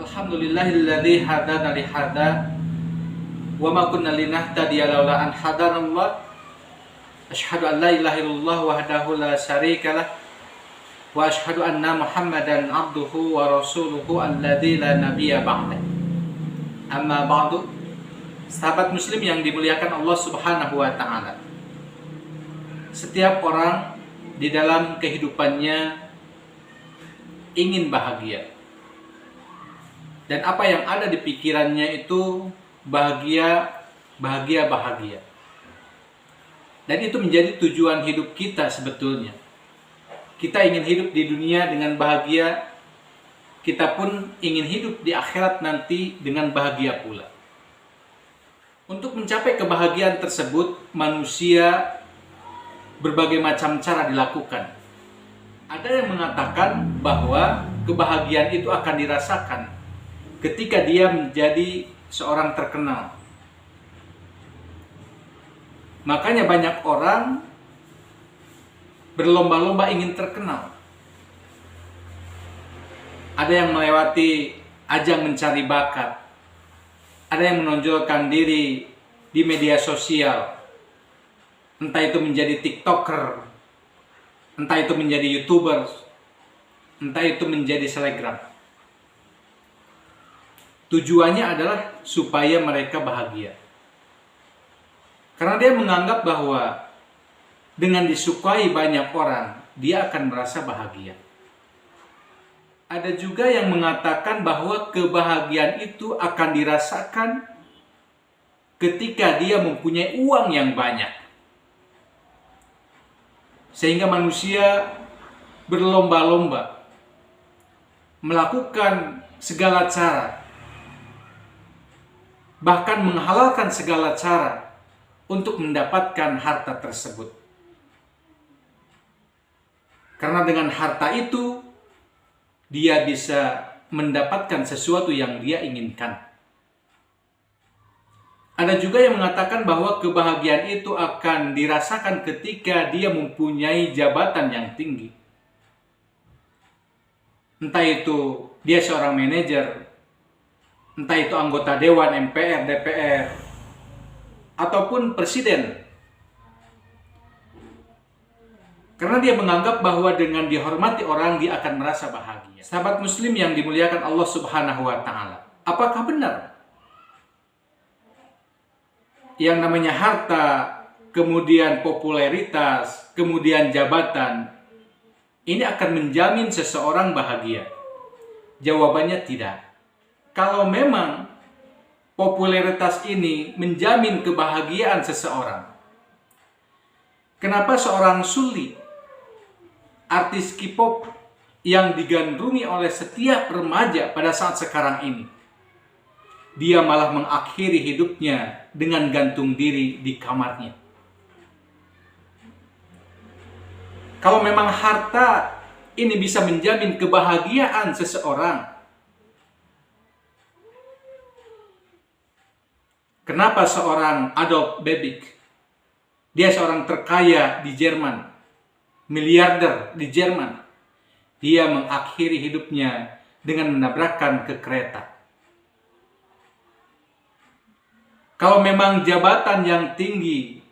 Alhamdulillahilladzi hadana li hada wa ma kunna linahtadiya laula an hadanallah. Asyhadu an la ilaha illallah wahdahu la syarikalah wa asyhadu anna Muhammadan abduhu wa rasuluhu alladzi la nabiyya ba'dah. Amma ba'du. Sahabat muslim yang dimuliakan Allah Subhanahu wa taala. Setiap orang di dalam kehidupannya ingin bahagia. Dan apa yang ada di pikirannya itu bahagia. Dan itu menjadi tujuan hidup kita sebetulnya. Kita ingin hidup di dunia dengan bahagia. Kita pun ingin hidup di akhirat nanti dengan bahagia pula. Untuk mencapai kebahagiaan tersebut, manusia berbagai macam cara dilakukan. Ada yang mengatakan bahwa kebahagiaan itu akan dirasakan ketika dia menjadi seorang terkenal. Makanya banyak orang berlomba-lomba ingin terkenal. Ada yang melewati ajang mencari bakat. Ada yang menonjolkan diri di media sosial. Entah itu menjadi TikToker, entah itu menjadi YouTuber, entah itu menjadi selebgram. Tujuannya adalah supaya mereka bahagia. Karena dia menganggap bahwa dengan disukai banyak orang, dia akan merasa bahagia. Ada juga yang mengatakan bahwa kebahagiaan itu akan dirasakan ketika dia mempunyai uang yang banyak. Sehingga manusia berlomba-lomba melakukan segala cara, bahkan menghalalkan segala cara untuk mendapatkan harta tersebut. Karena dengan harta itu, dia bisa mendapatkan sesuatu yang dia inginkan. Ada juga yang mengatakan bahwa kebahagiaan itu akan dirasakan ketika dia mempunyai jabatan yang tinggi. Entah itu dia seorang manajer, entah itu anggota dewan, MPR, DPR, ataupun presiden. Karena dia menganggap bahwa dengan dihormati orang, dia akan merasa bahagia. Sahabat muslim yang dimuliakan Allah Subhanahu wa taala. Apakah benar yang namanya harta, kemudian popularitas, kemudian jabatan, ini akan menjamin seseorang bahagia? Jawabannya tidak. Kalau memang popularitas ini menjamin kebahagiaan seseorang, kenapa seorang Sulli, artis K-pop yang digandrungi oleh setiap remaja pada saat sekarang ini, dia malah mengakhiri hidupnya dengan gantung diri di kamarnya? Kalau memang harta ini bisa menjamin kebahagiaan seseorang, kenapa seorang Adolf Bebik, dia seorang terkaya di Jerman, miliarder di Jerman, dia mengakhiri hidupnya dengan menabrakkan ke kereta? Kalau memang jabatan yang tinggi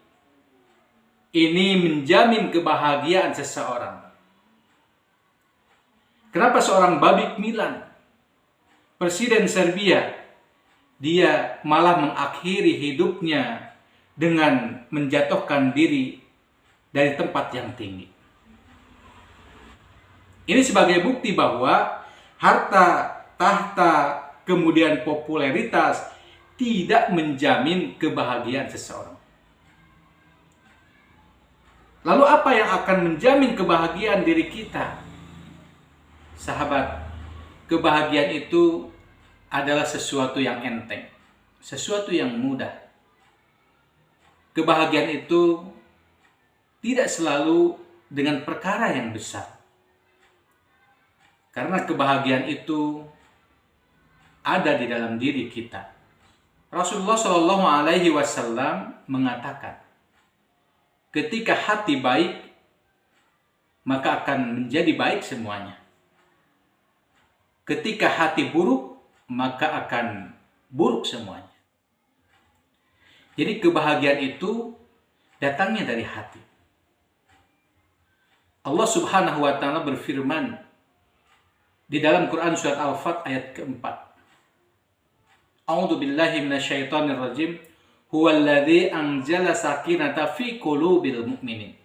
ini menjamin kebahagiaan seseorang, kenapa seorang Babik Milan, presiden Serbia, dia malah mengakhiri hidupnya dengan menjatuhkan diri dari tempat yang tinggi? Ini sebagai bukti bahwa harta, tahta, kemudian popularitas tidak menjamin kebahagiaan seseorang. Lalu apa yang akan menjamin kebahagiaan diri kita? Sahabat, kebahagiaan itu adalah sesuatu yang enteng, sesuatu yang mudah. Kebahagiaan itu tidak selalu dengan perkara yang besar. Karena kebahagiaan itu ada di dalam diri kita. Rasulullah Shallallahu Alaihi Wasallam mengatakan, ketika hati baik, maka akan menjadi baik semuanya. Ketika hati buruk, maka akan buruk semuanya. Jadi kebahagiaan itu datangnya dari hati. Allah Subhanahu wa taala berfirman di dalam Quran surat Al-Fat ayat keempat. A'udzu billahi minasyaitonir rajim. Huwallazi anzala sakinata fi qulubil mu'minin.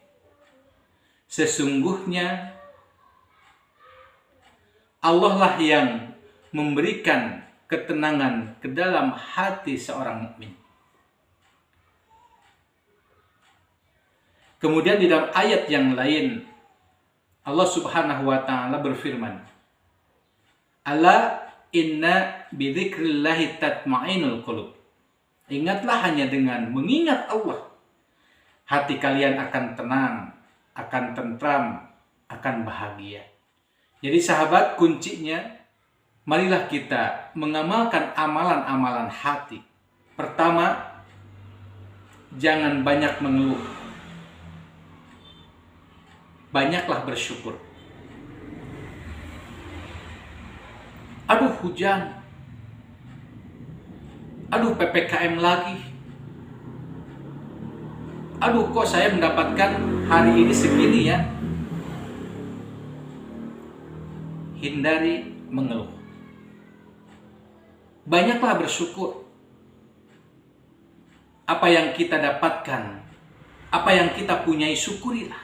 Sesungguhnya Allah lah yang memberikan ketenangan ke dalam hati seorang mukmin. Kemudian di dalam ayat yang lain Allah Subhanahu wa taala berfirman, "Ala inna bidzikrillahi tatma'innul qulub." Ingatlah, hanya dengan mengingat Allah hati kalian akan tenang, akan tentram, akan bahagia. Jadi sahabat, kuncinya marilah kita mengamalkan amalan-amalan hati. Pertama, jangan banyak mengeluh. Banyaklah bersyukur. Aduh, hujan. Aduh, PPKM lagi. Aduh, kok saya mendapatkan hari ini segini ya. Hindari mengeluh. Banyaklah bersyukur. Apa yang kita dapatkan, apa yang kita punyai, syukurilah.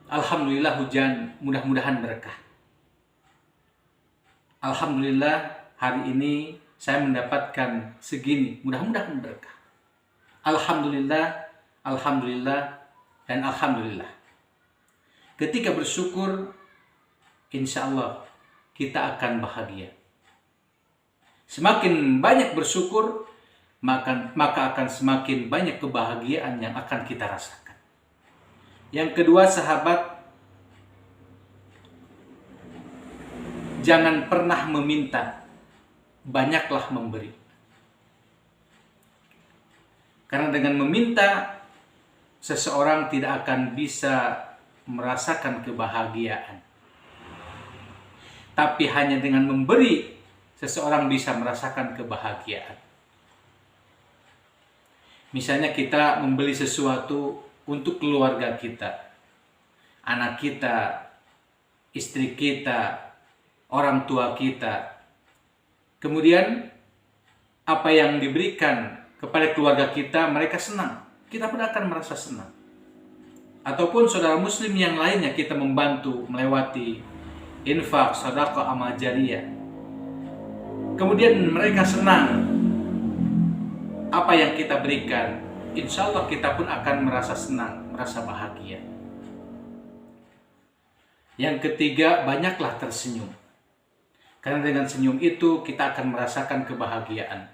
Alhamdulillah hujan, mudah-mudahan berkah. Alhamdulillah hari ini saya mendapatkan segini, mudah-mudahan berkah. Alhamdulillah, alhamdulillah, dan alhamdulillah. Ketika bersyukur, insya Allah kita akan bahagia. Semakin banyak bersyukur, maka akan semakin banyak kebahagiaan yang akan kita rasakan. Yang kedua, sahabat, jangan pernah meminta, banyaklah memberi. Karena dengan meminta, seseorang tidak akan bisa merasakan kebahagiaan. Tapi hanya dengan memberi, seseorang bisa merasakan kebahagiaan. Misalnya kita membeli sesuatu untuk keluarga kita, anak kita, istri kita, orang tua kita. Kemudian apa yang diberikan kepada keluarga kita, mereka senang. Kita pun akan merasa senang. Ataupun saudara muslim yang lainnya, kita membantu melewati infak, sedekah, amal jariyah. Kemudian mereka senang apa yang kita berikan. Insya Allah kita pun akan merasa senang, merasa bahagia. Yang ketiga, banyaklah tersenyum. Karena dengan senyum itu kita akan merasakan kebahagiaan.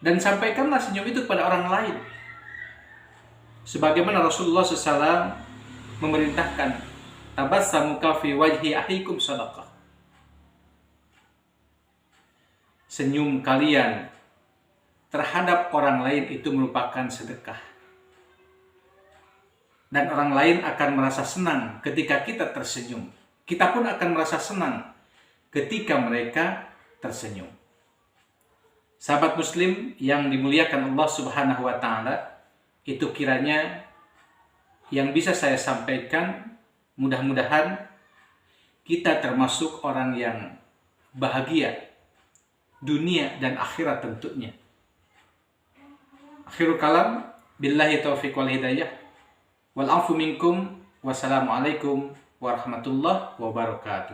Dan sampaikanlah senyum itu kepada orang lain. Sebagaimana Rasulullah SAW memerintahkan, tabassamuka fi wajhi ahikum sadaqah. Senyum kalian terhadap orang lain itu merupakan sedekah. Dan orang lain akan merasa senang ketika kita tersenyum. Kita pun akan merasa senang ketika mereka tersenyum. Sahabat muslim yang dimuliakan Allah Subhanahu wa taala, itu kiranya yang bisa saya sampaikan. Mudah-mudahan kita termasuk orang yang bahagia dunia dan akhirat tentunya. Akhirul kalam, billahi taufiq wal hidayah, wal afu minkum, wassalamualaikum warahmatullahi wabarakatuh.